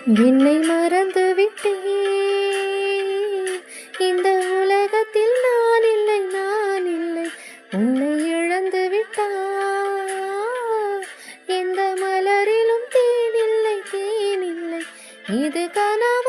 என்னை மறந்து விட்டேன், இந்த உலகத்தில் நான் இல்லை, நான் இல்லை. உன்னை இழந்து விட்டார், எந்த மலரிலும் தேனில்லை, தேனில்லை. இது கனவா?